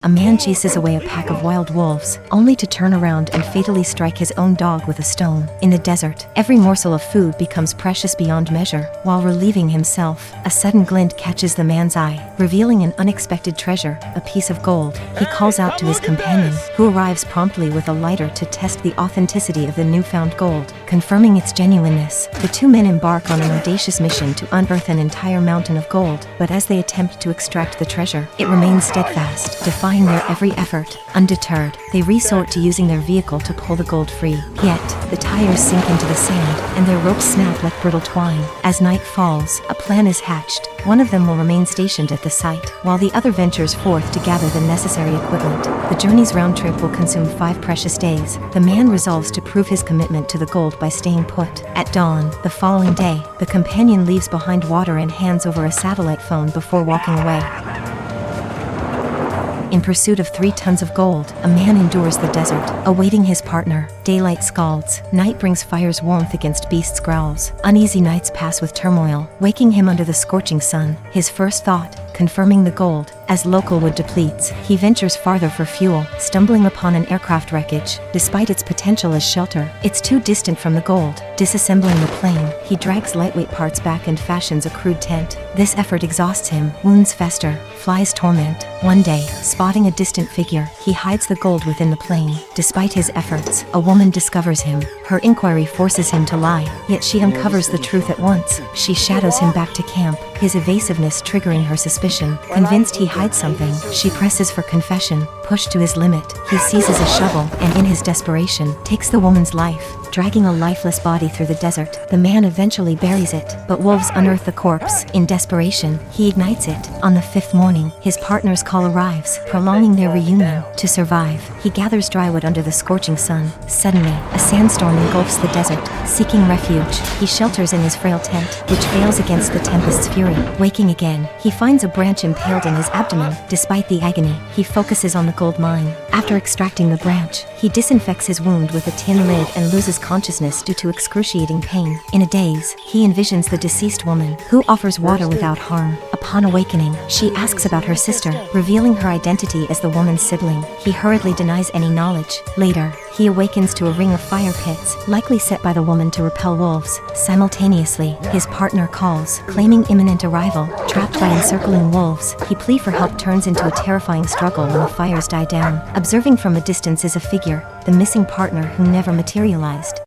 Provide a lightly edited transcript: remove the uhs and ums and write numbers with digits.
A man chases away a pack of wild wolves, only to turn around and fatally strike his own dog with a stone. In the desert, every morsel of food becomes precious beyond measure. While relieving himself, a sudden glint catches the man's eye, revealing an unexpected treasure, a piece of gold. He calls out to his companion, who arrives promptly with a lighter to test the authenticity of the newfound gold. Confirming its genuineness, the two men embark on an audacious mission to unearth an entire mountain of gold. But as they attempt to extract the treasure, it remains steadfast, defying their every effort. Undeterred, they resort to using their vehicle to pull the gold free. Yet, the tires sink into the sand, and their ropes snap like brittle twine. As night falls, a plan is hatched. One of them will remain stationed at the site, while the other ventures forth to gather the necessary equipment. The journey's round trip will consume 5 precious days. The man resolves to prove his commitment to the gold by staying put. At dawn, the following day, the companion leaves behind water and hands over a satellite phone before walking away. In pursuit of 3 tons of gold, a man endures the desert, awaiting his partner. Daylight scalds, night brings fire's warmth against beasts' growls. Uneasy nights pass with turmoil, waking him under the scorching sun. His first thought, confirming the gold. As local wood depletes, he ventures farther for fuel, stumbling upon an aircraft wreckage. Despite its potential as shelter, it's too distant from the gold. Disassembling the plane, he drags lightweight parts back and fashions a crude tent. This effort exhausts him, wounds fester, flies torment. One day, spotting a distant figure, he hides the gold within the plane. Despite his efforts, a woman discovers him. Her inquiry forces him to lie, yet she uncovers the truth at once. She shadows him back to camp, his evasiveness triggering her suspicion. Convinced he hides something, she presses for confession. Pushed to his limit, he seizes a shovel and in his desperation, takes the woman's life. Dragging a lifeless body through the desert, the man eventually buries it, but wolves unearth the corpse. In desperation, he ignites it. On the 5th morning, his partner's call arrives, prolonging their reunion. To survive, he gathers drywood under the scorching sun. Suddenly, a sandstorm engulfs the desert. Seeking refuge, he shelters in his frail tent, which fails against the tempest's fury. Waking again, he finds a branch impaled in his abdomen. Despite the agony, he focuses on the gold mine. After extracting the branch, he disinfects his wound with a tin lid and loses consciousness due to excruciating pain. In a daze, he envisions the deceased woman, who offers water without harm. Upon awakening, she asks about her sister, revealing her identity as the woman's sibling. He hurriedly denies any knowledge. Later, he awakens to a ring of fire pits, likely set by the woman to repel wolves. Simultaneously, his partner calls, claiming imminent arrival. Trapped by encircling wolves, his plea for help turns into a terrifying struggle when the fires die down. Observing from a distance is a figure, the missing partner who never materialized.